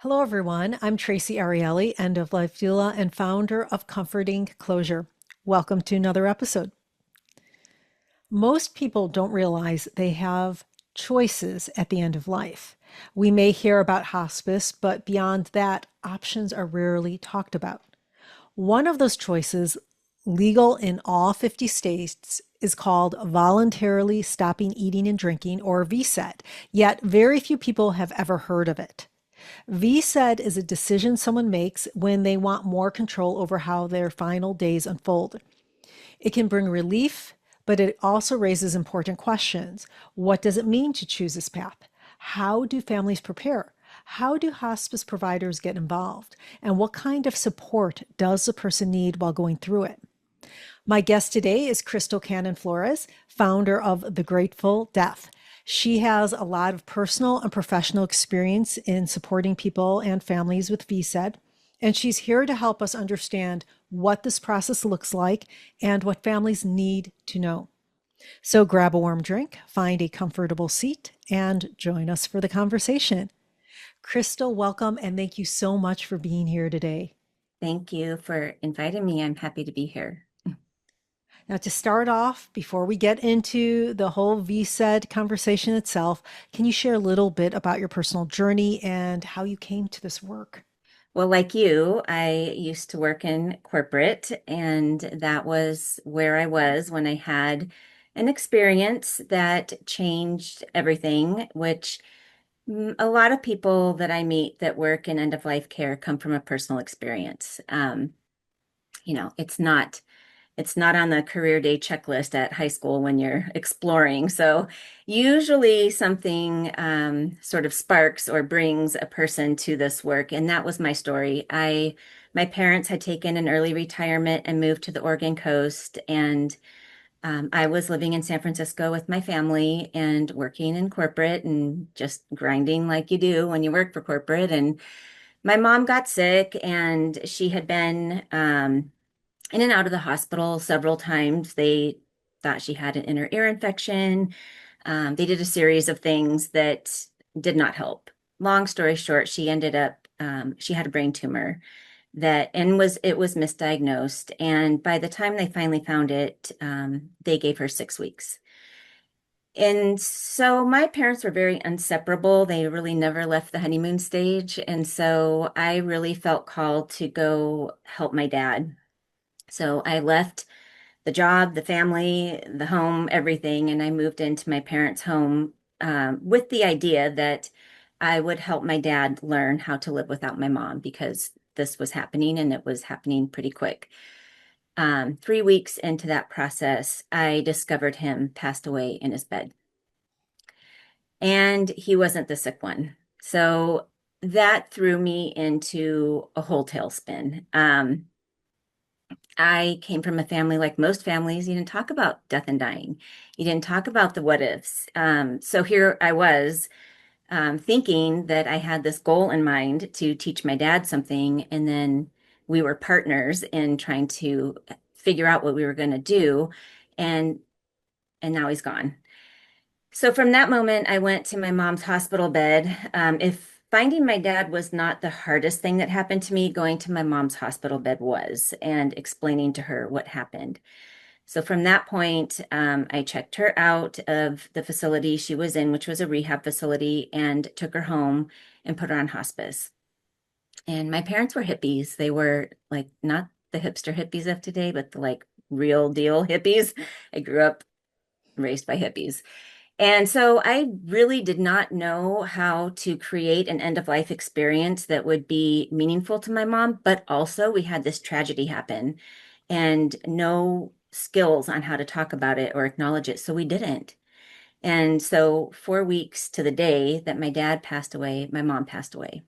Hello, everyone. I'm Traci Arieli, end of life doula and founder of Comforting Closure. Welcome to another episode. Most people don't realize they have choices at the end of life. We may hear about hospice, but beyond that, options are rarely talked about. One of those choices, legal in all 50 states, is called voluntarily stopping eating and drinking, or VSED, yet very few people have ever heard of it. VSED is a decision someone makes when they want more control over how their final days unfold. It can bring relief, but it also raises important questions. What does it mean to choose this path? How do families prepare? How do hospice providers get involved? And what kind of support does the person need while going through it? My guest today is Crystal Flores, founder of The Grateful Death. She has a lot of personal and professional experience in supporting people and families with VSED, and she's here to help us understand what this process looks like and what families need to know. So grab a warm drink, find a comfortable seat, and join us for the conversation. Crystal, welcome, and thank you so much for being here today. Thank you for inviting me. I'm happy to be here. Now, to start off, before we get into the whole VSED conversation itself, can you share a little bit about your personal journey and how you came to this work? Well, like you, I used to work in corporate, and that was where I was when I had an experience that changed everything, which a lot of people that I meet that work in end of life care come from a personal experience. It's not on the career day checklist at high school when you're exploring. So usually something sort of sparks or brings a person to this work. And that was my story. My parents had taken an early retirement and moved to the Oregon coast. And I was living in San Francisco with my family and working in corporate and just grinding like you do when you work for corporate. And my mom got sick and she had been in and out of the hospital several times. They thought she had an inner ear infection. They did a series of things that did not help. Long story short, she ended up, she had a brain tumor it was misdiagnosed. And by the time they finally found it, they gave her 6 weeks. And so my parents were very inseparable. They really never left the honeymoon stage. And so I really felt called to go help my dad. So I left the job, the family, the home, everything. And I moved into my parents' home with the idea that I would help my dad learn how to live without my mom because this was happening and it was happening pretty quick. 3 weeks into that process, I discovered him passed away in his bed. And he wasn't the sick one. So that threw me into a whole tailspin. I came from a family like most families. You didn't talk about death and dying. You didn't talk about the what ifs. So here I was thinking that I had this goal in mind to teach my dad something. And then we were partners in trying to figure out what we were going to do. And, and now he's gone. So from that moment, I went to my mom's hospital bed. If finding my dad was not the hardest thing that happened to me, going to my mom's hospital bed was, and explaining to her what happened. So from that point, I checked her out of the facility she was in, which was a rehab facility, and took her home and put her on hospice. And my parents were hippies. They were like not the hipster hippies of today, but the like real deal hippies. I grew up raised by hippies. And so I really did not know how to create an end of life experience that would be meaningful to my mom, but also we had this tragedy happen and no skills on how to talk about it or acknowledge it. So we didn't. And so 4 weeks to the day that my dad passed away, my mom passed away.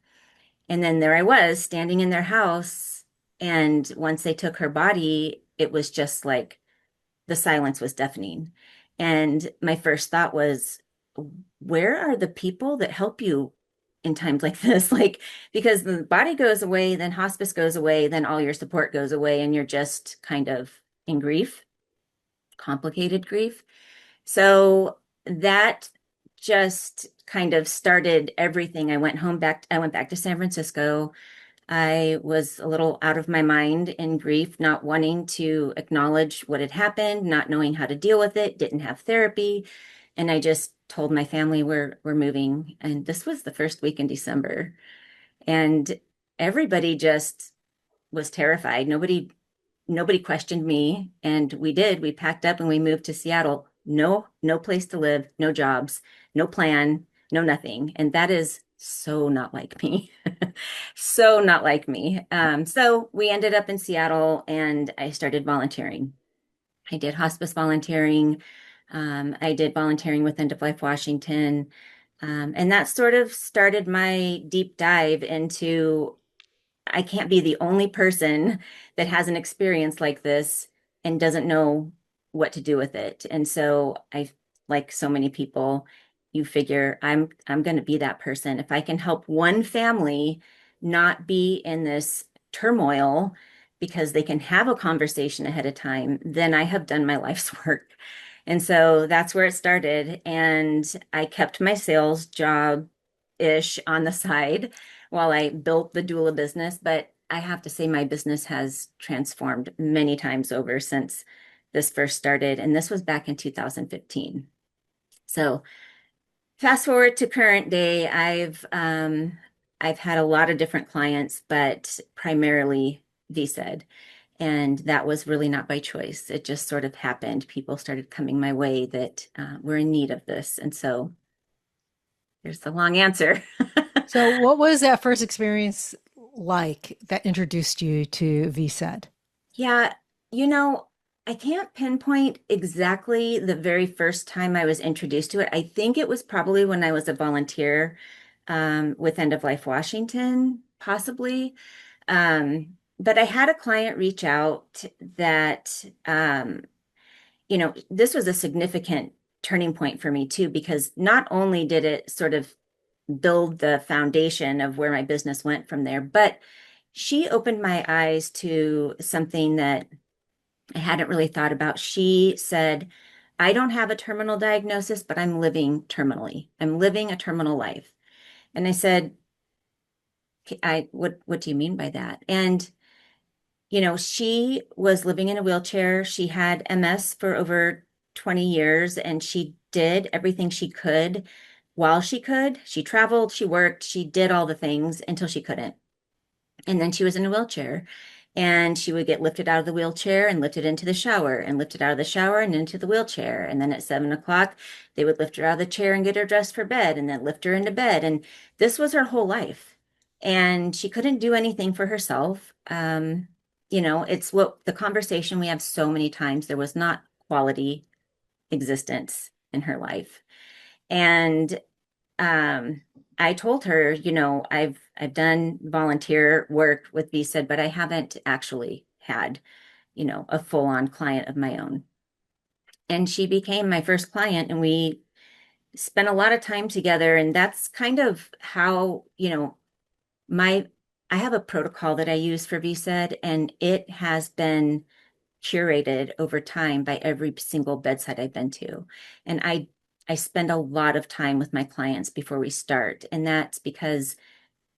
And then there I was standing in their house. And once they took her body, it was just like the silence was deafening. And my first thought was, where are the people that help you in times like this? Like, because the body goes away, then hospice goes away, then all your support goes away, and you're just kind of in grief, complicated grief. So that just kind of started everything. I went back to San Francisco. I was a little out of my mind in grief, not wanting to acknowledge what had happened, not knowing how to deal with it, didn't have therapy. And I just told my family we're moving. And this was the first week in December. And everybody just was terrified. Nobody questioned me. And we packed up and we moved to Seattle. No place to live, no jobs, no plan, no nothing. And that is so not like me. So not like me. So we ended up in Seattle and I started volunteering. I did hospice volunteering. I did volunteering with End of Life Washington. And that sort of started my deep dive into I can't be the only person that has an experience like this and doesn't know what to do with it. And so like so many people, you figure I'm going to be that person. If I can help one family not be in this turmoil because they can have a conversation ahead of time, then I have done my life's work. And so that's where it started. And I kept my sales job ish on the side while I built the doula business, but I have to say my business has transformed many times over since this first started, and this was back in 2015. So fast forward to current day, I've had a lot of different clients, but primarily VSED. And that was really not by choice. It just sort of happened. People started coming my way that were in need of this. And so there's the long answer. So, what was that first experience like that introduced you to VSED? Yeah, you know, I can't pinpoint exactly the very first time I was introduced to it. I think it was probably when I was a volunteer with End of Life Washington, possibly. But I had a client reach out that, this was a significant turning point for me too, because not only did it sort of build the foundation of where my business went from there, but she opened my eyes to something that I hadn't really thought about. She said, I don't have a terminal diagnosis, but I'm living terminally. I'm living a terminal life. And I said, what do you mean by that? And, she was living in a wheelchair. She had MS for over 20 years, and she did everything she could while she could. She traveled, she worked, she did all the things until she couldn't. And then she was in a wheelchair and she would get lifted out of the wheelchair and lifted into the shower and lifted out of the shower and into the wheelchair. And then at 7 o'clock, they would lift her out of the chair and get her dressed for bed and then lift her into bed. And this was her whole life. And she couldn't do anything for herself. It's what the conversation we have so many times. There was not quality existence in her life. And um, I told her, I've done volunteer work with VSED, but I haven't actually had, a full-on client of my own. And she became my first client, and we spent a lot of time together. And that's kind of how, my I have a protocol that I use for VSED, and it has been curated over time by every single bedside I've been to. And I spend a lot of time with my clients before we start. And that's because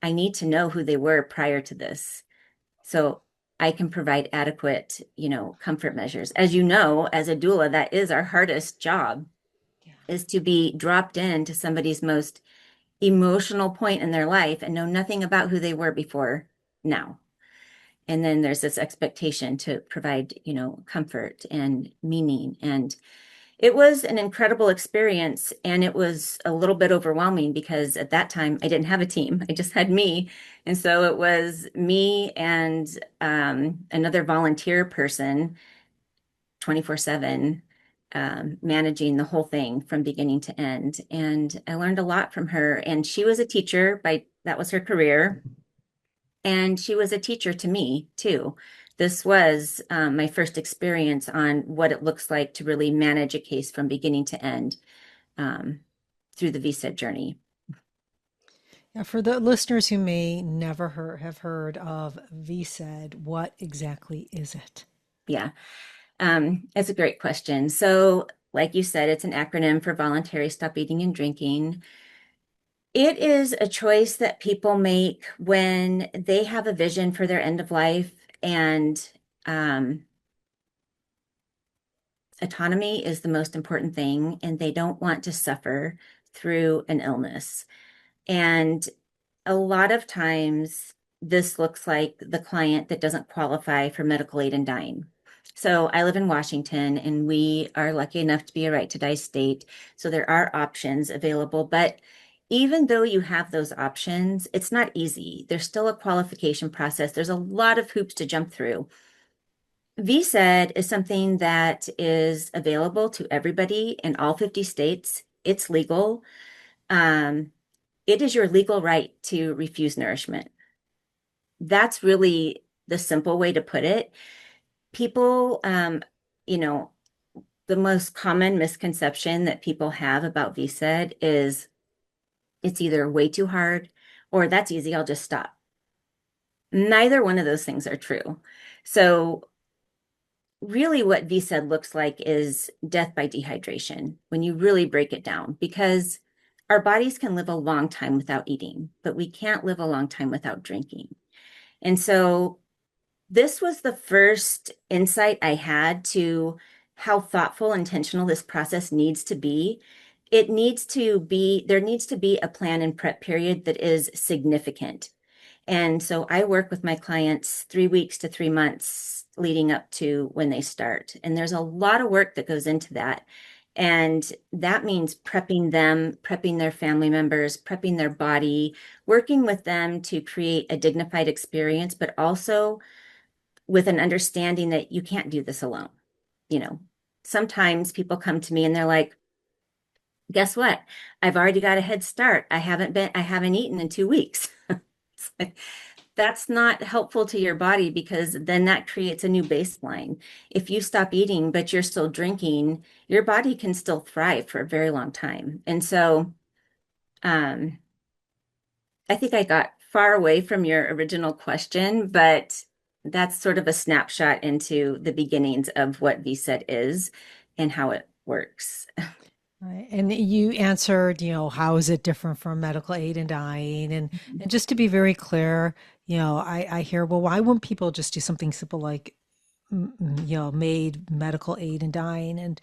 I need to know who they were prior to this. So I can provide adequate, comfort measures. As you know, as a doula, that is our hardest job, Yeah. is to be dropped into somebody's most emotional point in their life and know nothing about who they were before now. And then there's this expectation to provide, comfort and meaning. And it was an incredible experience. And it was a little bit overwhelming because at that time I didn't have a team. I just had me. And so it was me and another volunteer person 24/7, managing the whole thing from beginning to end. And I learned a lot from her. And she was a teacher, that was her career. And she was a teacher to me too. This was my first experience on what it looks like to really manage a case from beginning to end um, through the VSED journey. Yeah, for the listeners who may never have heard of VSED, what exactly is it? Yeah, it's a great question. So like you said, it's an acronym for voluntary stop eating and drinking. It is a choice that people make when they have a vision for their end of life, and um, autonomy is the most important thing, and they don't want to suffer through an illness. And a lot of times, this looks like the client that doesn't qualify for medical aid in dying. So I live in Washington, and we are lucky enough to be a right to die state. So there are options available. But even though you have those options, it's not easy. There's still a qualification process. There's a lot of hoops to jump through. VSED is something that is available to everybody in all 50 states. It's legal. Um, it is your legal right to refuse nourishment. That's really the simple way to put it. People, you know, the most common misconception that people have about VSED is it's either way too hard or that's easy, I'll just stop. Neither one of those things are true. So really what VSED looks like is death by dehydration when you really break it down, because our bodies can live a long time without eating, but we can't live a long time without drinking. And so this was the first insight I had to how thoughtful, intentional this process needs to be. There needs to be a plan and prep period that is significant. And so I work with my clients 3 weeks to 3 months leading up to when they start. And there's a lot of work that goes into that. And that means prepping them, prepping their family members, prepping their body, working with them to create a dignified experience, but also with an understanding that you can't do this alone. You know, sometimes people come to me and they're like, guess what? I've already got a head start. I haven't eaten in 2 weeks. That's not helpful to your body because then that creates a new baseline. If you stop eating, but you're still drinking, your body can still thrive for a very long time. And so, um, I think I got far away from your original question, but that's sort of a snapshot into the beginnings of what VSED is and how it works. Right. And you answered, how is it different from medical aid in dying? And just to be very clear, I hear, well, why wouldn't people just do something simple like, made medical aid in dying? And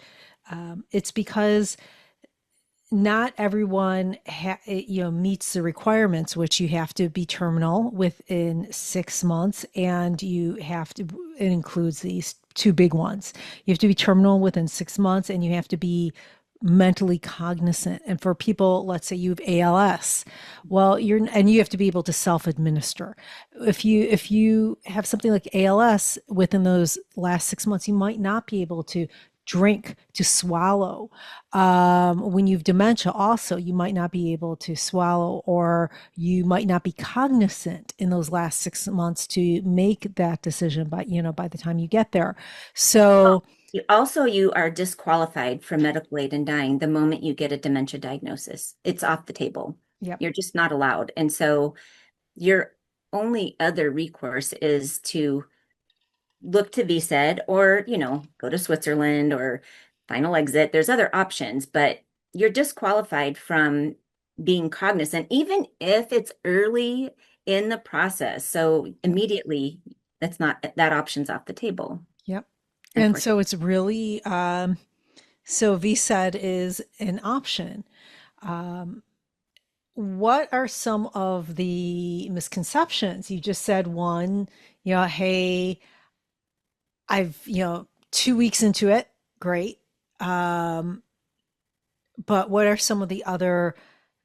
it's because not everyone meets the requirements, which you have to be terminal within 6 months, and it includes these two big ones. You have to be terminal within 6 months, and you have to be mentally cognizant. And for people, let's say you have ALS, well, you have to be able to self-administer. If you have something like ALS within those last 6 months, you might not be able to drink, to swallow. When you've dementia, also, you might not be able to swallow, or you might not be cognizant in those last 6 months to make that decision. But by the time you get there, so You are disqualified from medical aid in dying the moment you get a dementia diagnosis. It's off the table. yep, You're just not allowed. And so your only other recourse is to look to VSED or, go to Switzerland or final exit. There's other options, but you're disqualified from being cognizant, even if it's early in the process. So immediately, that option's off the table, yep. And unfortunately. so it's really so VSED is an option. Um, what are some of the misconceptions? You just said one, hey, I've, 2 weeks into it, great. Um, but what are some of the other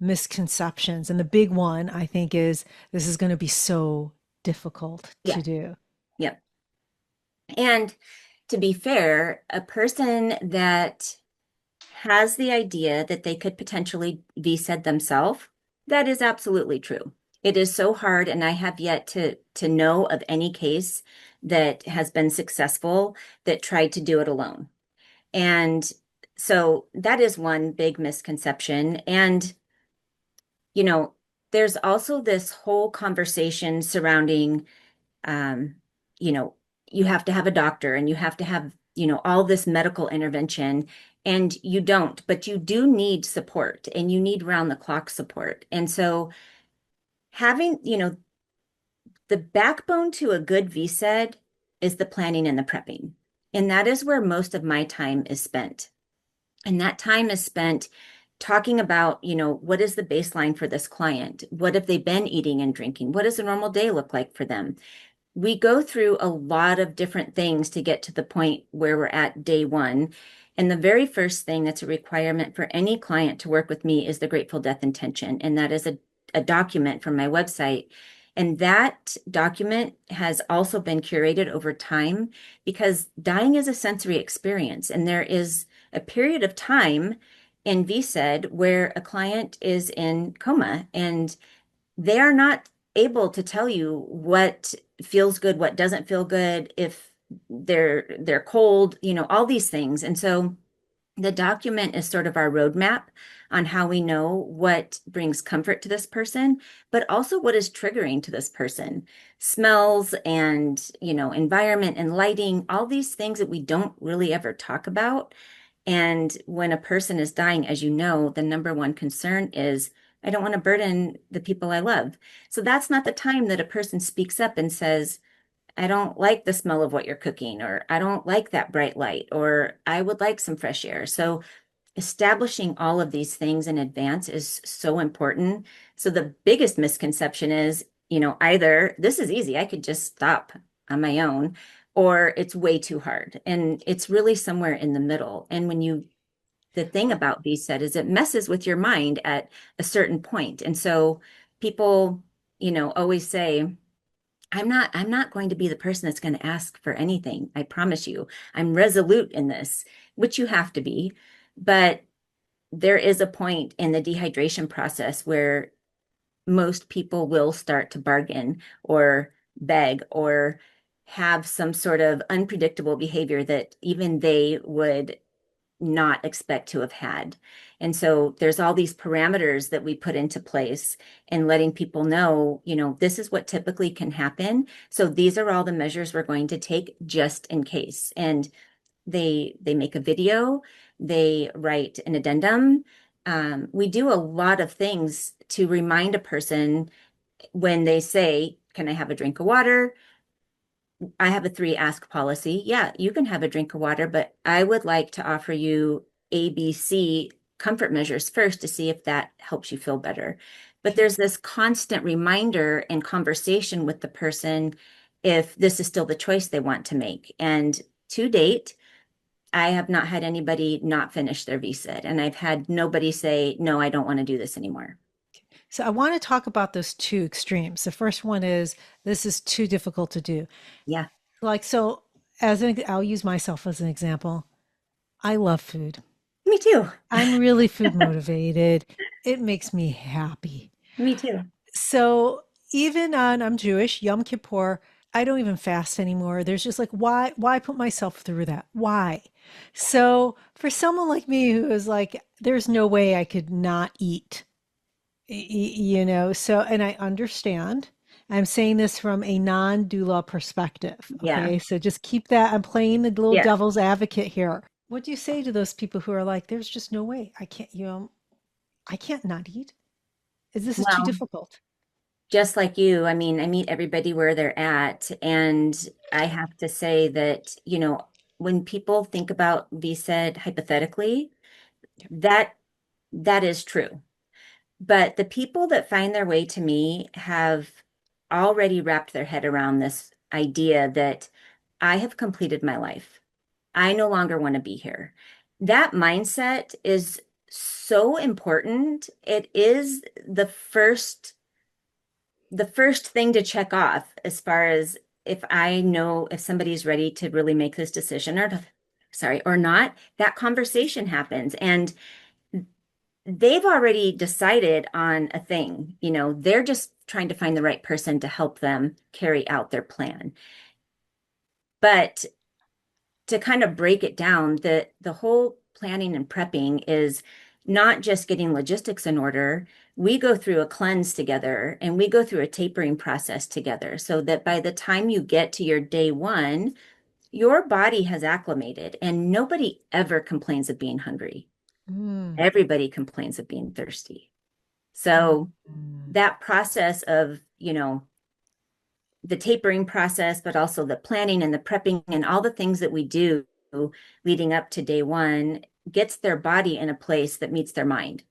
misconceptions? And the big one, I think, is this is going to be so difficult Yeah. to do. Yep. And to be fair, a person that has the idea that they could potentially be said themselves, that is absolutely true. It is so hard, and I have yet to know of any case that has been successful that tried to do it alone. And so that is one big misconception. And, you know, there's also this whole conversation surrounding um, you know, you have to have a doctor and you have to have, all this medical intervention. And you don't, but you do need support and you need round the clock support. And so having, the backbone to a good VSED is the planning and the prepping. And that is where most of my time is spent. And that time is spent talking about, what is the baseline for this client? What have they been eating and drinking? What does a normal day look like for them? We go through a lot of different things to get to the point where we're at day one. And the very first thing that's a requirement for any client to work with me is the Grateful Death Intention. And that is a document from my website. And that document has also been curated over time because dying is a sensory experience. And there is a period of time in VSED where a client is in coma and they are not able to tell you what feels good, what doesn't feel good, if they're cold, all these things. And so the document is sort of our roadmap on how we know what brings comfort to this person, but also what is triggering to this person. Smells and, environment and lighting, all these things that we don't really ever talk about. And when a person is dying, as you know, the number one concern is, I don't want to burden the people I love. So that's not the time that a person speaks up and says, I don't like the smell of what you're cooking, or I don't like that bright light, or I would like some fresh air. So establishing all of these things in advance is so important. So the biggest misconception is, either this is easy, I could just stop on my own, or it's way too hard. And it's really somewhere in the middle. And the thing about VSED is it messes with your mind at a certain point. And so people, always say, I'm not going to be the person that's going to ask for anything. I promise you. I'm resolute in this, which you have to be. But there is a point in the dehydration process where most people will start to bargain or beg or have some sort of unpredictable behavior that even they would not expect to have had. And so there's all these parameters that we put into place and letting people know, this is what typically can happen. So these are all the measures we're going to take just in case. And they make a video, they write an addendum. We do a lot of things to remind a person when they say, can I have a drink of water? I have a 3 ask policy. Yeah, you can have a drink of water, but I would like to offer you ABC comfort measures first to see if that helps you feel better. But there's this constant reminder and conversation with the person if this is still the choice they want to make. And to date, I have not had anybody not finish their VSID, and I've had nobody say, no, I don't want to do this anymore. So I want to talk about those two extremes. The first one is this is too difficult to do. Yeah, Like, so I'll use myself as an example. I love food. me too. I'm really food motivated. It makes me happy. Me too. So even on, I'm Jewish, Yom Kippur, I don't even fast anymore. There's just like, why put myself through that? Why? So for someone like me who is like, there's no way I could not eat, so, and I understand. I'm saying this from a non-doula perspective. Yeah. Okay. So just keep that. I'm playing the little Yeah. devil's advocate here. What do you say to those people who are like, there's just no way I can't, I can't not eat? This is too Well, difficult. just like you, I mean, I meet everybody where they're at. And I have to say that, when people think about VSED hypothetically, that that is true. But the people that find their way to me have already wrapped their head around this idea that I have completed my life. I no longer want to be here. That mindset is so important. It is the first thing to check off as far as if I know if somebody's ready to really make this decision or not, that conversation happens. And they've already decided on a thing, they're just trying to find the right person to help them carry out their plan. But to kind of break it down, the whole planning and prepping is not just getting logistics in order. We go through a cleanse together and we go through a tapering process together so that by the time you get to your day one, your body has acclimated and nobody ever complains of being hungry. Mm. Everybody complains of being thirsty. So Mm. that process of, the tapering process, but also the planning and the prepping and all the things that we do leading up to day one gets their body in a place that meets their mind.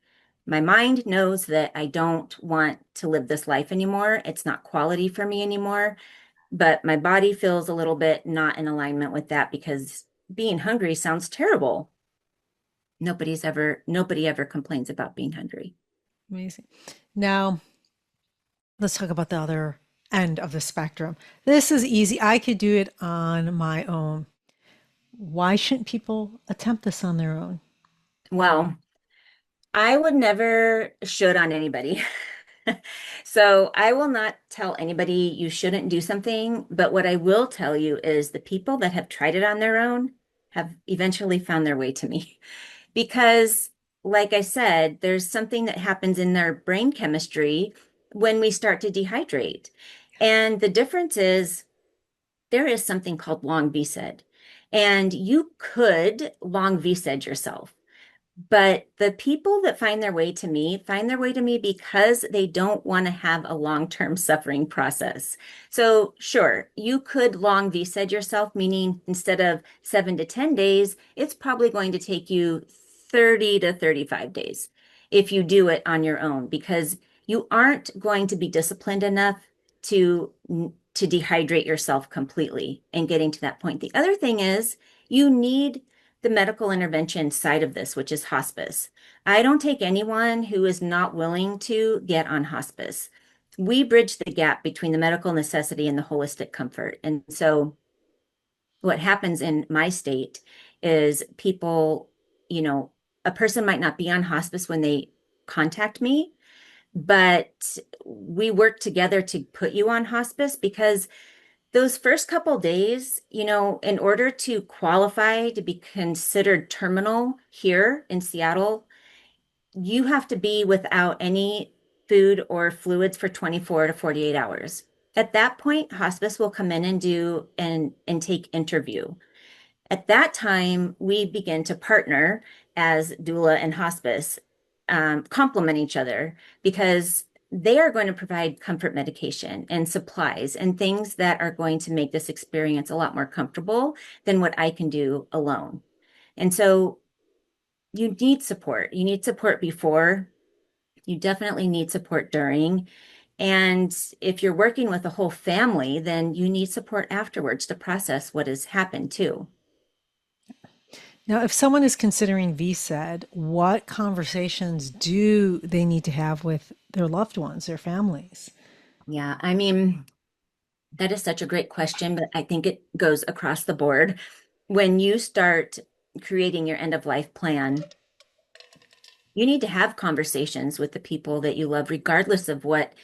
My mind knows that I don't want to live this life anymore. It's not quality for me anymore. But my body feels a little bit not in alignment with that because being hungry sounds terrible. Nobody ever complains about being hungry. Amazing. Now, let's talk about the other end of the spectrum. This is easy. I could do it on my own. Why shouldn't people attempt this on their own? Well, I would never should on anybody. So I will not tell anybody you shouldn't do something, but what I will tell you is the people that have tried it on their own have eventually found their way to me. Because, like I said, there's something that happens in their brain chemistry when we start to dehydrate. And the difference is there is something called long VSED. And you could long VSED yourself. But the people that find their way to me because they don't want to have a long-term suffering process. So, sure, you could long VSED yourself, meaning instead of 7 to 10 days, it's probably going to take you 30 to 35 days if you do it on your own, because you aren't going to be disciplined enough to to dehydrate yourself completely and getting to that point. The other thing is you need the medical intervention side of this, which is hospice. I don't take anyone who is not willing to get on hospice. We bridge the gap between the medical necessity and the holistic comfort. And so what happens in my state is people, you know, a person might not be on hospice when they contact me, but we work together to put you on hospice because those first couple days, in order to qualify to be considered terminal here in Seattle, you have to be without any food or fluids for 24 to 48 hours. At that point, hospice will come in and do an intake interview. At that time, we begin to partner as doula and hospice, complement each other because they are going to provide comfort medication and supplies and things that are going to make this experience a lot more comfortable than what I can do alone. And so you need support. You need support before, you definitely need support during. And if you're working with a whole family, then you need support afterwards to process what has happened too. Now, if someone is considering VSED, what conversations do they need to have with their loved ones, their families? Yeah, I mean, that is such a great question, but I think it goes across the board. When you start creating your end of life plan, you need to have conversations with the people that you love, regardless of what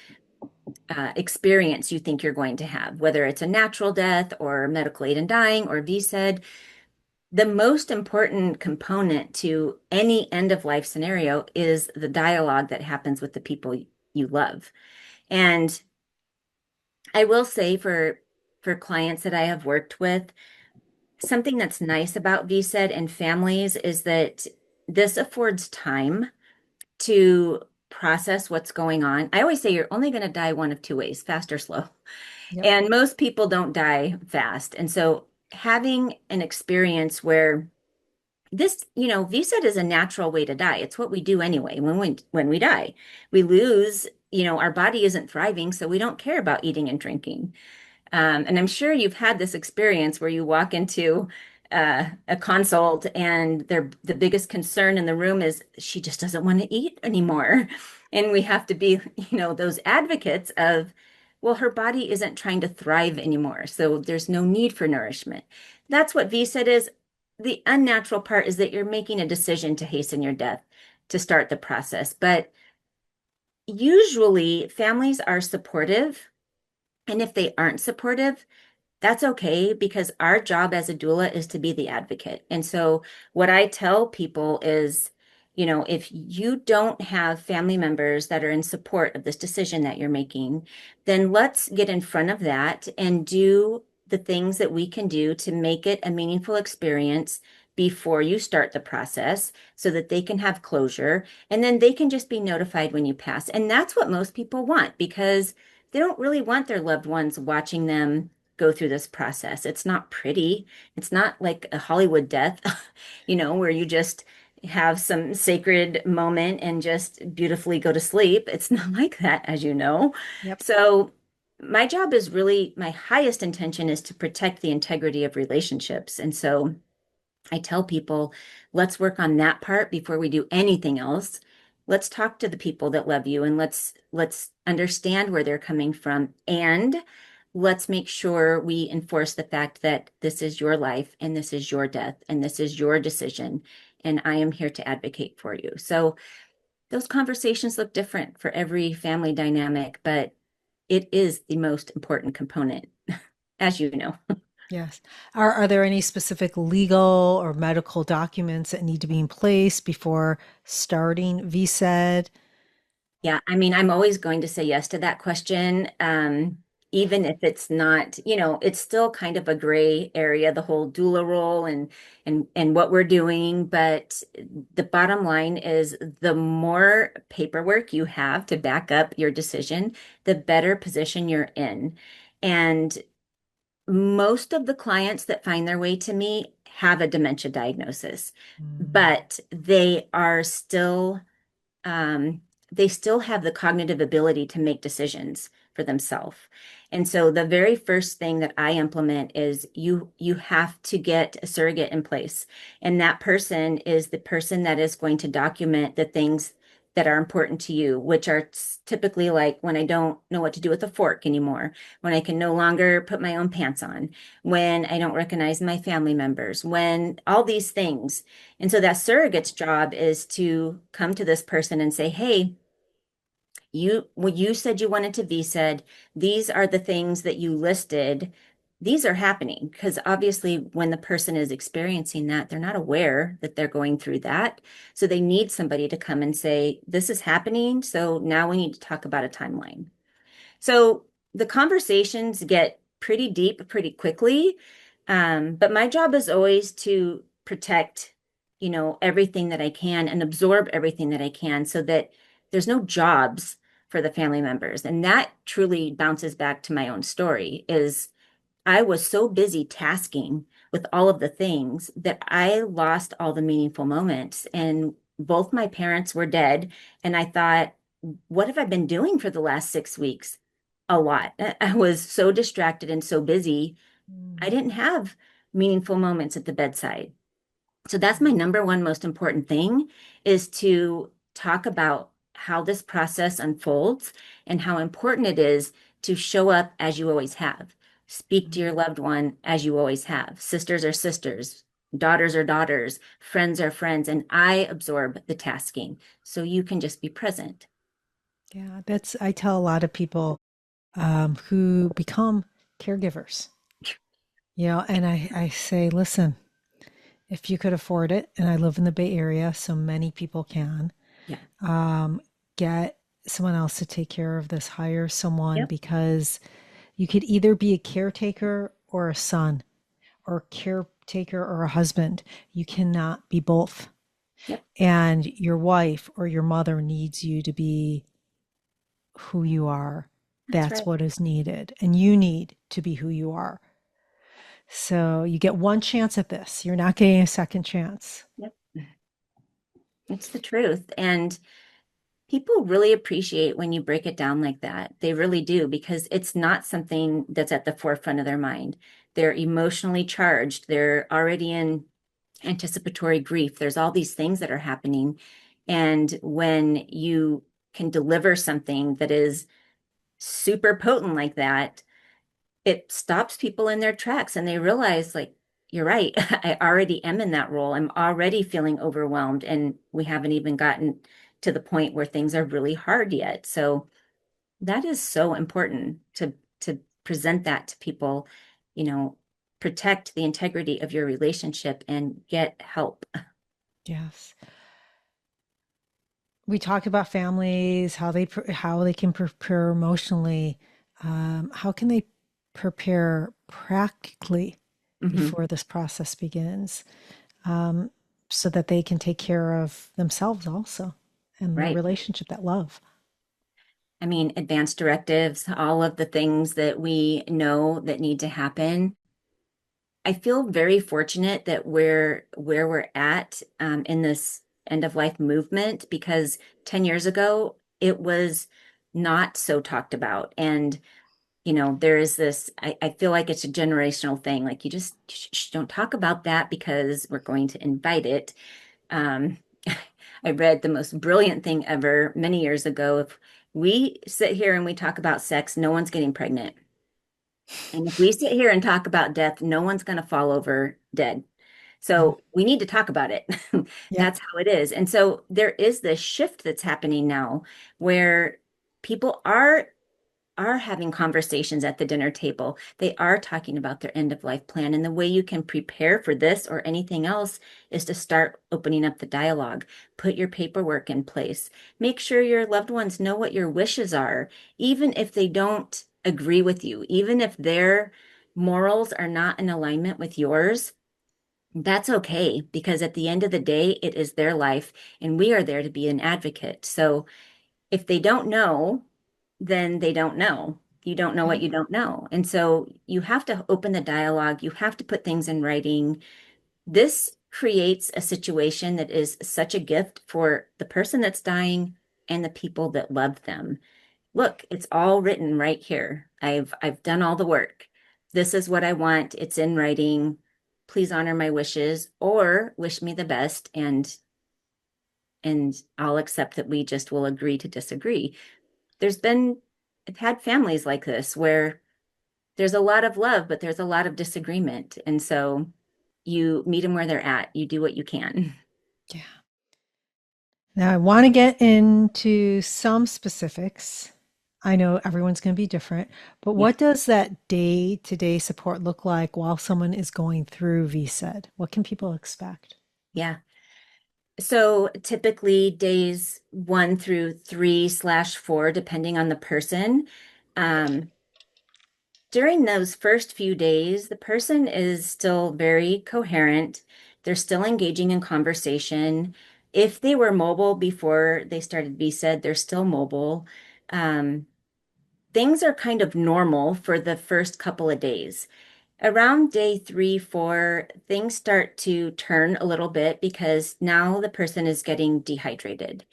experience you think you're going to have, whether it's a natural death or medical aid in dying or VSED. The most important component to any end of life scenario is the dialogue that happens with the people you love. And I will say for clients that I have worked with, something that's nice about VSED and families is that this affords time to process what's going on. I always say you're only going to die one of two ways, fast or slow. Yep. And most people don't die fast. And so having an experience where this, VSED is a natural way to die. It's what we do anyway. When we die, we lose, our body isn't thriving, so we don't care about eating and drinking. And I'm sure you've had this experience where you walk into a consult and the biggest concern in the room is she just doesn't want to eat anymore. And we have to be, those advocates of, well, her body isn't trying to thrive anymore. So there's no need for nourishment. That's what VSED is. The unnatural part is that you're making a decision to hasten your death to start the process. But usually families are supportive. And if they aren't supportive, that's okay because our job as a doula is to be the advocate. And so what I tell people is, if you don't have family members that are in support of this decision that you're making, then let's get in front of that and do the things that we can do to make it a meaningful experience before you start the process so that they can have closure and then they can just be notified when you pass. And that's what most people want because they don't really want their loved ones watching them go through this process. It's not pretty. It's not like a Hollywood death, where you just have some sacred moment and just beautifully go to sleep. It's not like that, as you know. Yep. So, my job is really my highest intention is to protect the integrity of relationships. And so, I tell people, let's work on that part before we do anything else. Let's talk to the people that love you and let's understand where they're coming from and let's make sure we enforce the fact that this is your life and this is your death and this is your decision and I am here to advocate for you. So those conversations look different for every family dynamic, but it is the most important component, as you know. Yes. Are there any specific legal or medical documents that need to be in place before starting VSED? Yeah, I mean, I'm always going to say yes to that question. Even if it's not, it's still kind of a gray area, the whole doula role and what we're doing. But the bottom line is the more paperwork you have to back up your decision, the better position you're in. And most of the clients that find their way to me have a dementia diagnosis, Mm, but um, they still have the cognitive ability to make decisions for themselves. And so the very first thing that I implement is you have to get a surrogate in place. And that person is the person that is going to document the things that are important to you, which are typically like when I don't know what to do with a fork anymore, when I can no longer put my own pants on, when I don't recognize my family members, when all these things. And so that surrogate's job is to come to this person and say, hey, when you said you wanted to be said, these are the things that you listed. These are happening because obviously when the person is experiencing that, they're not aware that they're going through that. So they need somebody to come and say, this is happening. So now we need to talk about a timeline. So the conversations get pretty deep pretty quickly. But my job is always to protect, everything that I can and absorb everything that I can so that there's no jobs for the family members. And that truly bounces back to my own story is I was so busy tasking with all of the things that I lost all the meaningful moments. And both my parents were dead. And I thought, what have I been doing for the last 6 weeks? A lot. I was so distracted and so busy. I mm, didn't have meaningful moments at the bedside. So that's my number one most important thing is to talk about how this process unfolds and how important it is to show up as you always have. Speak to your mm. loved one as you always have. Sisters are sisters, daughters are daughters, friends are friends, and I absorb the tasking so you can just be present. Yeah, I tell a lot of people who become caregivers, and I say, listen, if you could afford it, and I live in the Bay Area, so many people can, Yeah. um, get someone else to take care of this, hire someone Yep. because you could either be a caretaker or a son, or a caretaker or a husband. You cannot be both. Yep. And your wife or your mother needs you to be who you are. That's That's right. what is needed. And you need to be who you are. So you get one chance at this. You're not getting a second chance. Yep. It's the truth. And people really appreciate when you break it down like that. They really do, because it's not something that's at the forefront of their mind. They're emotionally charged. They're already in anticipatory grief. There's all these things that are happening. And when you can deliver something that is super potent like that, it stops people in their tracks and they realize, like, you're right. I already am in that role. I'm already feeling overwhelmed, and we haven't even gotten to the point where things are really hard yet. So that is so important to present that to people, you know, protect the integrity of your relationship and get help. Yes. We talk about families, how they can prepare emotionally. How can they prepare practically Hmm. before this process begins, um, so that they can take care of themselves also and their Right. relationship, that love. I mean, advanced directives, all of the things that we know that need to happen. I feel very fortunate that we're where we're at in this end of life movement because 10 years ago, it was not so talked about. And, there is this, I feel like it's a generational thing. Like you just don't talk about that because we're going to invite it. Um, I read the most brilliant thing ever many years ago. If we sit here and we talk about sex, no one's getting pregnant. And if we sit here and talk about death, no one's going to fall over dead. Mhm. So we need to talk about it. Yep. That's how it is. And so there is this shift that's happening now where people are having conversations at the dinner table. They are talking about their end of life plan. And the way you can prepare for this or anything else is to start opening up the dialogue. Put your paperwork in place. Make sure your loved ones know what your wishes are, even if they don't agree with you, even if their morals are not in alignment with yours. That's okay because at the end of the day, it is their life and we are there to be an advocate. So if they don't know, then they don't know. You don't know what Right. you don't know. And so you have to open the dialogue. You have to put things in writing. This creates a situation that is such a gift for the person that's dying and the people that love them. Look, it's all written right here. I've done all the work. This is what I want. It's in writing. Please honor my wishes or wish me the best and I'll accept that we just will agree to disagree. I've had families like this where there's a lot of love, but there's a lot of disagreement. And so you meet them where they're at. You do what you can. Yeah. Now, I want to get into some specifics. I know everyone's going to be different, but Yeah. what does that day-to-day support look like while someone is going through VSED? What can people expect? Yeah. So typically days 1 through 3/4, depending on the person. Um, During those first few days, the person is still very coherent. They're still engaging in conversation. If they were mobile before they started VSED, they're still mobile. Um, Things are kind of normal for the first couple of days. Around day 3, 4, things start to turn a little bit because now the person is getting dehydrated.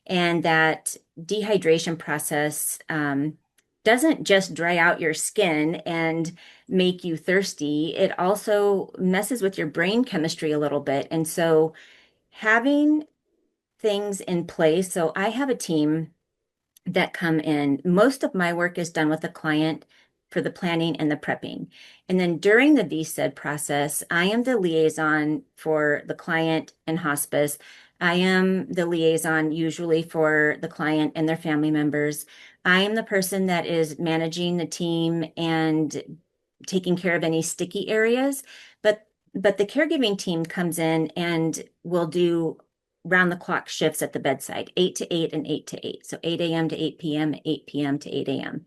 And that dehydration process doesn't just dry out your skin and make you thirsty, it also messes with your brain chemistry a little bit. And so having things in place, so I have a team that come in. Most of my work is done with the client for the planning and the prepping. And then during the VSED process, I am the liaison for the client and hospice. I am the liaison usually for the client and their family members. I am the person that is managing the team and taking care of any sticky areas. But the caregiving team comes in and will do round the clock shifts at the bedside, 8 to 8 and 8 to 8. So 8 a.m. to 8 p.m., 8 p.m. to 8 a.m.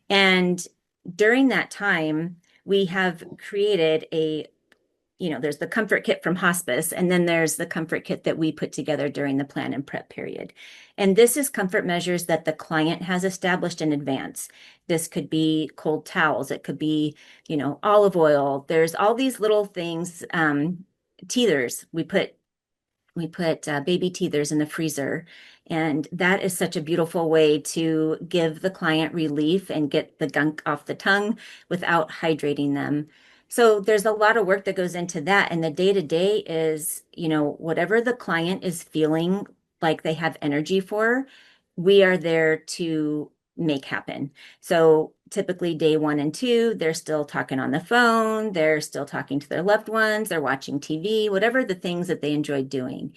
And during that time, we have created there's the comfort kit from hospice, and then there's the comfort kit that we put together during the plan and prep period. And this is comfort measures that the client has established in advance. This could be cold towels, it could be, olive oil. There's all these little things, teethers. We put baby teethers in the freezer. And that is such a beautiful way to give the client relief and get the gunk off the tongue without hydrating them. So there's a lot of work that goes into that. And the day to day is, whatever the client is feeling like they have energy for, we are there to make happen. So typically day 1 and 2, they're still talking on the phone, they're still talking to their loved ones, they're watching TV, whatever the things that they enjoy doing.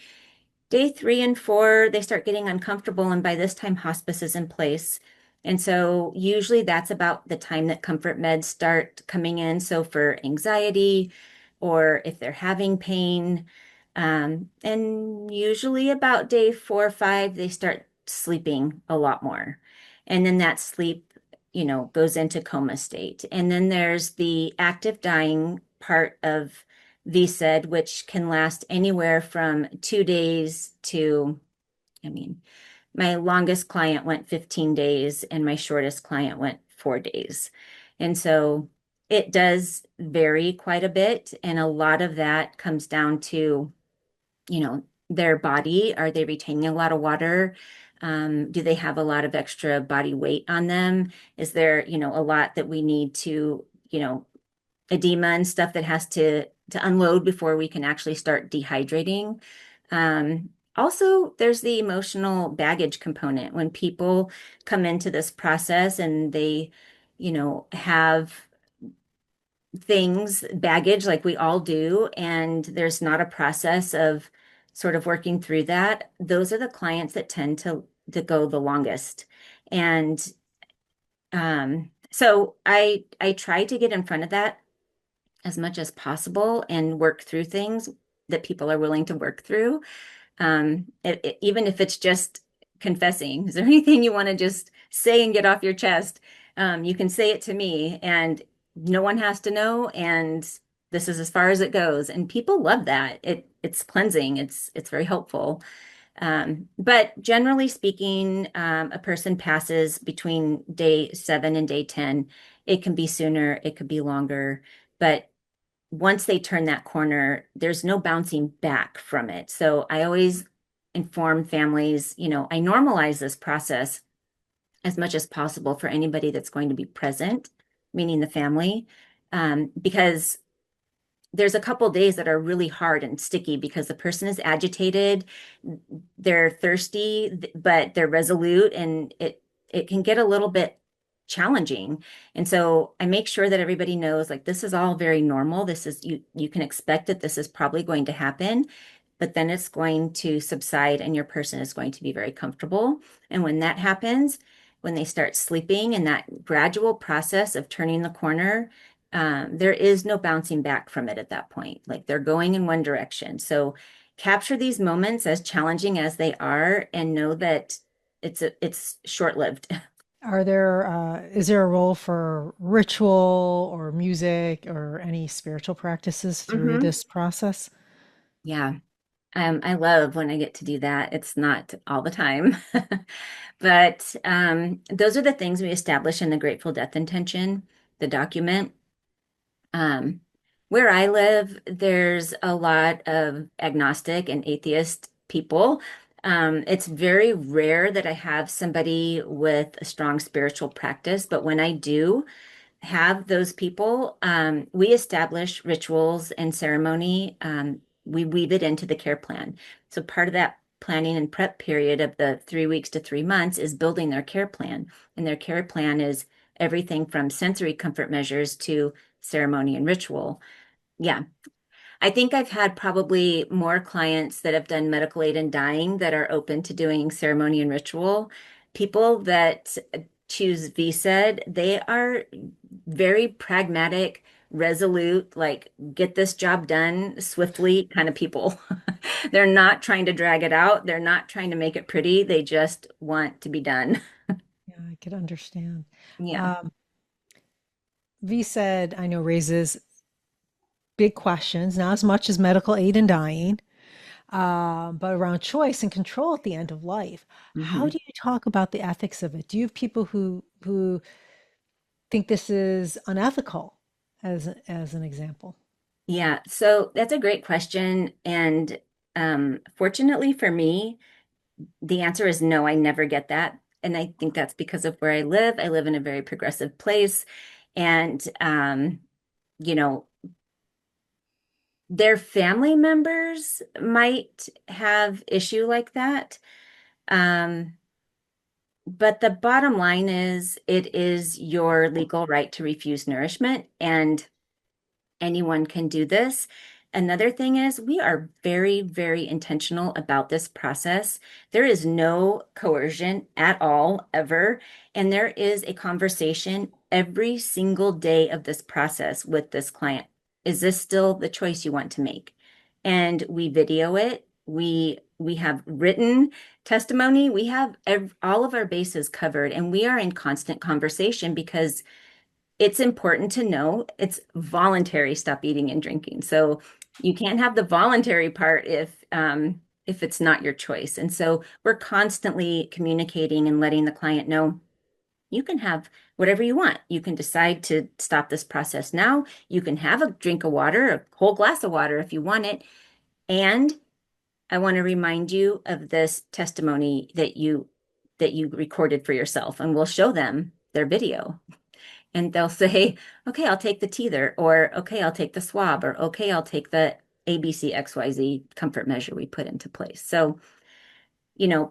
Day 3 and 4, they start getting uncomfortable, and by this time, hospice is in place. And so, usually, that's about the time that comfort meds start coming in. So, for anxiety, or if they're having pain, and usually about day 4 or 5, they start sleeping a lot more. And then that sleep goes into coma state. And then there's the active dying part of VSED, which can last anywhere from 2 days to, I mean, my longest client went 15 days and my shortest client went 4 days. And so it does vary quite a bit. And a lot of that comes down to, their body. Are they retaining a lot of water? Do they have a lot of extra body weight on them? Is there, a lot that we need to, edema and stuff that has to unload before we can actually start dehydrating? Also, there's the emotional baggage component when people come into this process and they, have things, baggage like we all do, and there's not a process of sort of working through that. Those are the clients that tend to go the longest. And so I try to get in front of that as much as possible and work through things that people are willing to work through. Even if it's just confessing, is there anything you want to just say and get off your chest? You can say it to me, and no one has to know. And this is as far as it goes. And people love that. It's cleansing. It's very helpful. But generally speaking, a person passes between day 7 and day 10. It can be sooner, it could be longer, but once they turn that corner, there's no bouncing back from it. So I always inform families, I normalize this process as much as possible for anybody that's going to be present, meaning the family, because there's a couple days that are really hard and sticky because the person is agitated, they're thirsty, but they're resolute, and it can get a little bit challenging. And so I make sure that everybody knows, like, this is all very normal. This is you can expect that this is probably going to happen, but then it's going to subside and your person is going to be very comfortable. And when that happens, when they start sleeping and that gradual process of turning the corner, there is no bouncing back from it at that point. Like, they're going in one direction. So capture these moments as challenging as they are and know that it's short-lived. Is there a role for ritual or music or any spiritual practices through hmm this process? Yeah. I love when I get to do that. It's not all the time, but those are the things we establish in the Grateful Death Intention, the document. Um, where I live, there's a lot of agnostic and atheist people. It's very rare that I have somebody with a strong spiritual practice, but when I do have those people, we establish rituals and ceremony. We weave it into the care plan. So part of that planning and prep period of the 3 weeks to 3 months is building their care plan. And their care plan is everything from sensory comfort measures to ceremony and ritual. Yeah, I think I've had probably more clients that have done medical aid in dying that are open to doing ceremony and ritual. People that choose VSED, they are very pragmatic, resolute, like, get this job done swiftly kind of people. They're not trying to drag it out. They're not trying to make it pretty. They just want to be done. Yeah, I could understand. Yeah. Um, V said, I know raises big questions, not as much as medical aid in dying, but around choice and control at the end of life. How hmm do you talk about the ethics of it? Do you have people who think this is unethical, as an example? Yeah. So that's a great question. And fortunately for me, the answer is no, I never get that. And I think that's because of where I live. I live in a very progressive place. And, you know, their family members might have issue like that. Um, but the bottom line is it is your legal right to refuse nourishment, and anyone can do this. Another thing is we are very, very intentional about this process. There is no coercion at all, ever. And there is a conversation every single day of this process with this client. Is this still the choice you want to make? And we video it. We we have written testimony, we have all of our bases covered, and we are in constant conversation because it's important to know it's voluntary stop eating and drinking. So you can't have the voluntary part if it's not your choice. And so we're constantly communicating and letting the client know you can have whatever you want. You can decide to stop this process now. You can have a drink of water, a whole glass of water if you want it. And I want to remind you of this testimony that you recorded for yourself, and we'll show them their video. And they'll say, okay, I'll take the teether, or okay, I'll take the swab, or okay, I'll take the ABCXYZ comfort measure we put into place. So,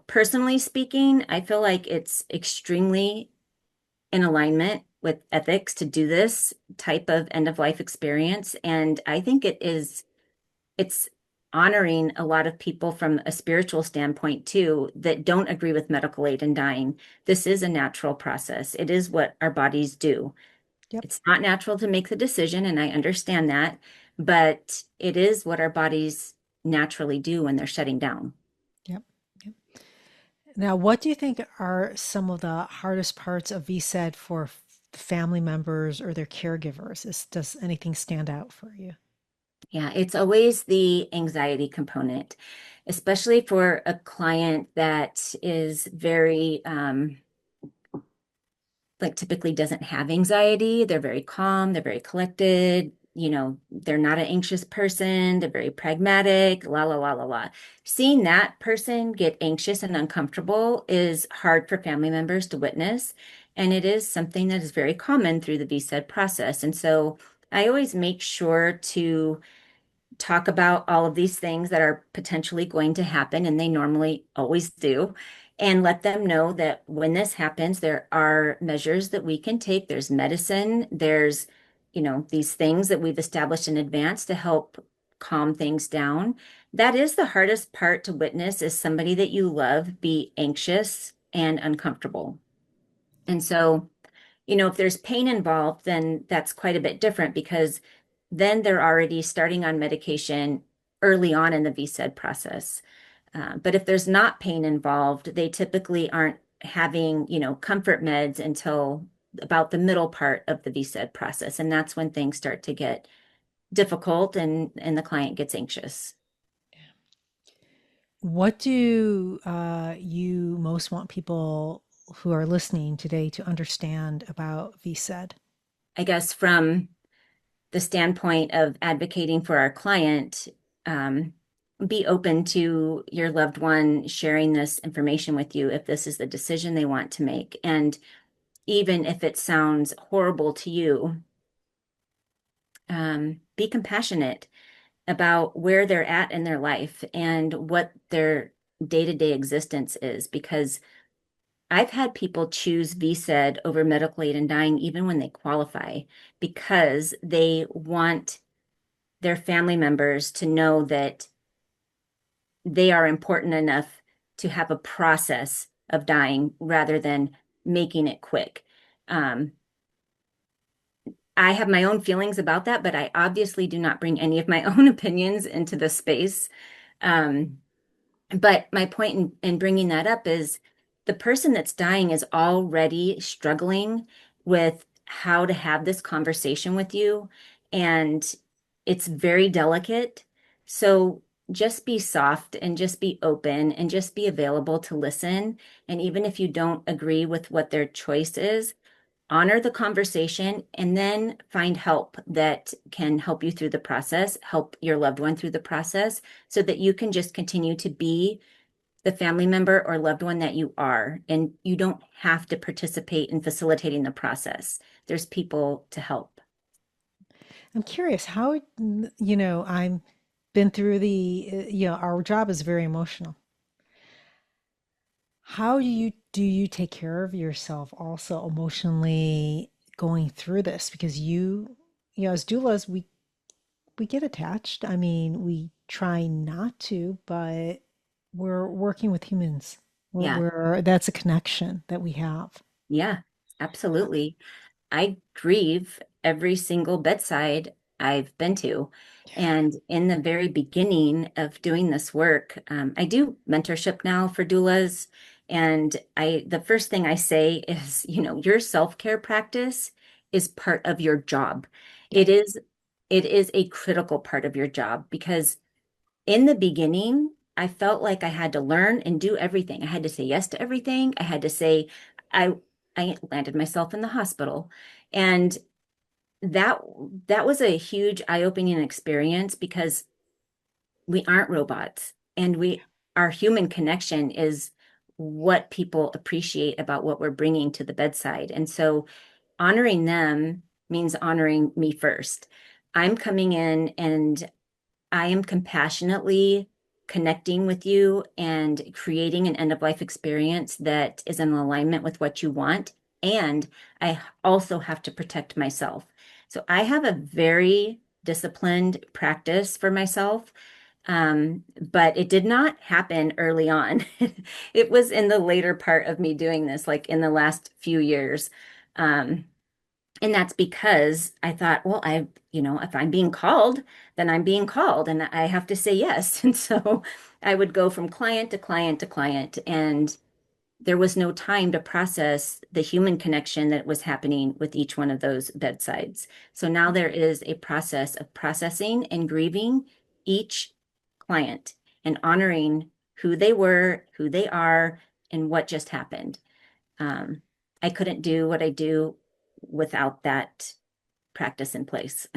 personally speaking, I feel like it's extremely in alignment with ethics to do this type of end of life experience. And I think it's honoring a lot of people from a spiritual standpoint too that don't agree with medical aid in dying. This is a natural process. It is what our bodies do. Yep. It's not natural to make the decision, and I understand that, but it is what our bodies naturally do when they're shutting down. Yep. Yep. Now, what do you think are some of the hardest parts of VSED for family members or their caregivers? Does anything stand out for you? Yeah, it's always the anxiety component, especially for a client that is very like typically doesn't have anxiety. They're very calm, they're very collected, they're not an anxious person, they're very pragmatic, la la la la la. Seeing that person get anxious and uncomfortable is hard for family members to witness. And it is something that is very common through the VSED process. And so I always make sure to talk about all of these things that are potentially going to happen, and they normally always do, and let them know that when this happens, there are measures that we can take. There's medicine, there's, these things that we've established in advance to help calm things down. That is the hardest part to witness, is somebody that you love be anxious and uncomfortable. And so, if there's pain involved, then that's quite a bit different because then they're already starting on medication early on in the VSED process. But if there's not pain involved, they typically aren't having, comfort meds until about the middle part of the VSED process. And that's when things start to get difficult and the client gets anxious. What do you most want people who are listening today to understand about VSED? I guess from the standpoint of advocating for our client, um, be open to your loved one sharing this information with you if this is the decision they want to make. And even if it sounds horrible to you, be compassionate about where they're at in their life and what their day-to-day existence is, because I've had people choose VSED over medical aid in dying even when they qualify, because they want their family members to know that they are important enough to have a process of dying rather than making it quick. Um, I have my own feelings about that, but I obviously do not bring any of my own opinions into the space. Um, but my point in bringing that up is the person that's dying is already struggling with how to have this conversation with you, and it's very delicate. So just be soft and just be open and just be available to listen. And even if you don't agree with what their choice is, honor the conversation and then find help that can help you through the process, help your loved one through the process, so that you can just continue to be the family member or loved one that you are. And you don't have to participate in facilitating the process. There's people to help. I'm curious how, I'm been through our job is very emotional. How do you take care of yourself also emotionally going through this? Because as doulas, we get attached. I mean, we try not to, but we're working with humans. Yeah, That's a connection that we have. yeah, absolutely. I grieve every single bedside I've been to. And in the very beginning of doing this work, I do mentorship now for doulas. And the first thing I say is, your self-care practice is part of your job. Yep. It is, it is a critical part of your job because in the beginning, I felt like I had to learn and do everything. I had to say yes to everything. I had to say, I I landed myself in the hospital. And that that was a huge eye-opening experience because we aren't robots and our human connection is what people appreciate about what we're bringing to the bedside. And so honoring them means honoring me first. I'm coming in and I am compassionately connecting with you and creating an end of life experience that is in alignment with what you want. And I also have to protect myself. So I have a very disciplined practice for myself. But it did not happen early on. It was in the later part of me doing this, like in the last few years. Um, and that's because I thought, well, if I'm being called, then I'm being called and I have to say yes. And so I would go from client to client to client, and there was no time to process the human connection that was happening with each one of those bedsides. So now there is a process of processing and grieving each client and honoring who they were, who they are, and what just happened. Um, I couldn't do what I do without that practice in place.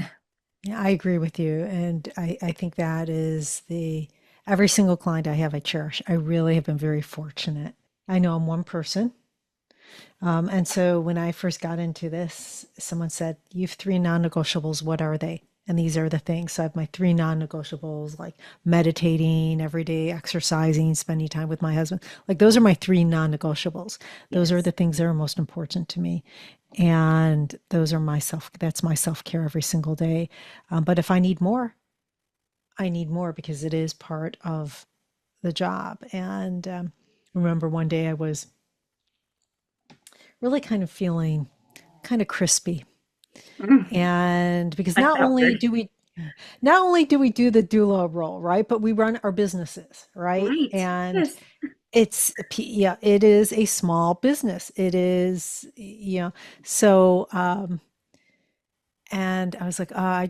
Yeah, I agree with you. And I think that is every single client I have, I cherish. I really have been very fortunate. I know I'm one person. And so when I first got into this, someone said, "You have three non-negotiables. What are they?" And these are the things. So I have my three non-negotiables, like meditating every day, exercising, spending time with my husband. Like those are my three non-negotiables. Those are Yes, the things that are most important to me. And that's my self-care every single day. But if I need more, I need more because it is part of the job. And remember one day I was really kind of feeling kind of crispy. mm, And because like that word. not only do we do the doula role, right, but we run our businesses, right? Right. And Yes. yeah, it is a small business. It is, so, and I was like, I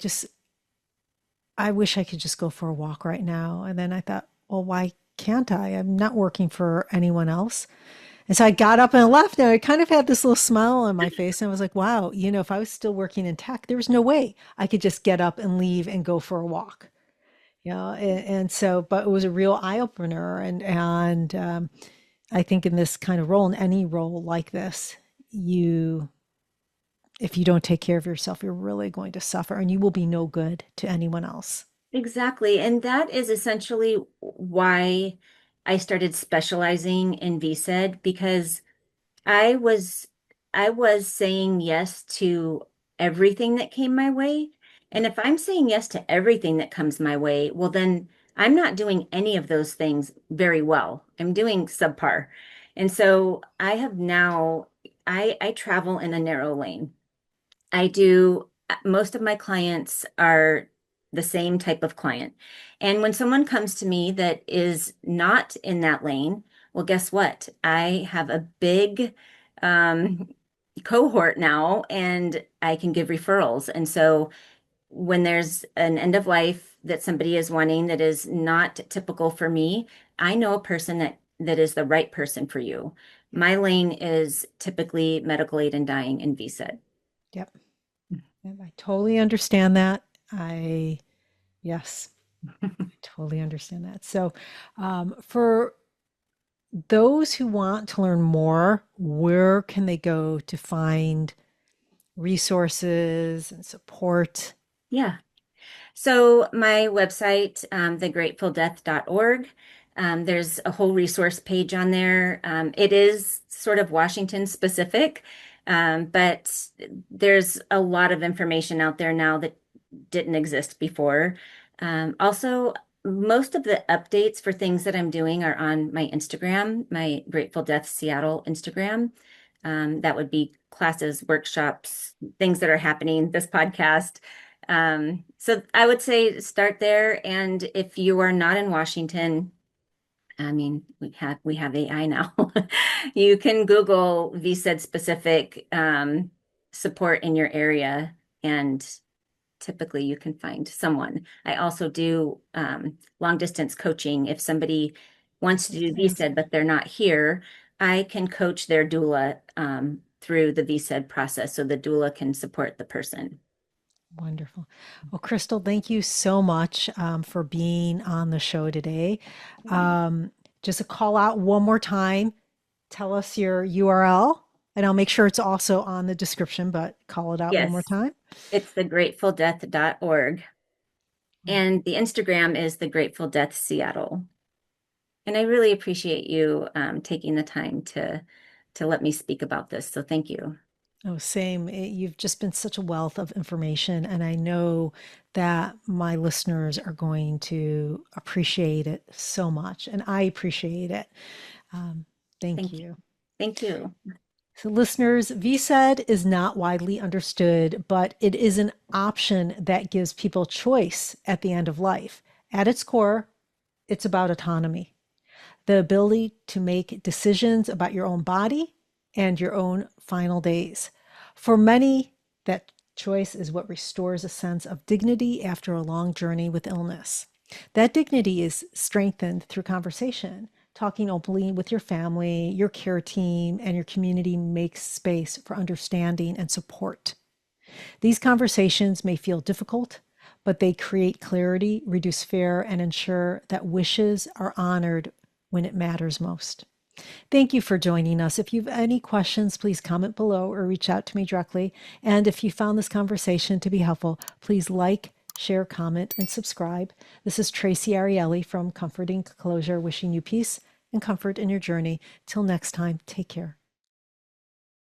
wish I could just go for a walk right now. And then I thought, well, why can't I? I'm not working for anyone else. And so I got up and left, and I kind of had this little smile on my face. And I was like, wow, if I was still working in tech, there was no way I could just get up and leave and go for a walk. And so, but it was a real eye opener. And I think in this kind of role, in any role like this, if you don't take care of yourself, you're really going to suffer and you will be no good to anyone else. Exactly. And that is essentially why I started specializing in VSED because I was I was saying yes to everything that came my way. And if I'm saying yes to everything that comes my way, well then I'm not doing any of those things very well. I'm doing subpar. And so I have now I travel in a narrow lane. I do, most of my clients are the same type of client. And when someone comes to me that is not in that lane, well, guess what? I have a big um, cohort now and I can give referrals. And so when there's an end of life that somebody is wanting that is not typical for me, I know a person that is the right person for you. My lane is typically medical aid and dying and VSED. Yep. Yep, I totally understand that. Yes, I totally understand that. So, for those who want to learn more, where can they go to find resources and support? Yeah. So my website, thegratefuldeath.org, there's a whole resource page on there. It is sort of Washington specific, but there's a lot of information out there now that didn't exist before. Also, most of the updates for things that I'm doing are on my Instagram, my Grateful Death Seattle Instagram. That would be classes, workshops, things that are happening, this podcast. So I would say start there. And if you are not in Washington, I mean, we have AI now. You can Google VSED specific support in your area, and typically you can find someone. I also do long distance coaching. If somebody wants to do VSED, but they're not here, I can coach their doula through the VSED process so the doula can support the person. Wonderful. Well, Crystal, thank you so much for being on the show today. Just a call out one more time. Tell us your URL, and I'll make sure it's also on the description, but call it out one more Yes, time. it's thegratefuldeath.org. And the Instagram is the Grateful Death Seattle. And I really appreciate you taking the time to let me speak about this. So thank you. Oh, same. You've just been such a wealth of information, and I know that my listeners are going to appreciate it so much, and I appreciate it. Thank Thank you. you. Thank you. So, listeners, VSED is not widely understood, but it is an option that gives people choice at the end of life. At its core, it's about autonomy, the ability to make decisions about your own body and your own final days. For many, that choice is what restores a sense of dignity after a long journey with illness. That dignity is strengthened through conversation. Talking openly with your family, your care team, and your community makes space for understanding and support. These conversations may feel difficult, but they create clarity, reduce fear, and ensure that wishes are honored when it matters most. Thank you for joining us. If you have any questions, please comment below or reach out to me directly. And if you found this conversation to be helpful, please like, share, comment, and subscribe. This is Traci Arieli from Comforting Closure, wishing you peace and comfort in your journey. Till next time, take care.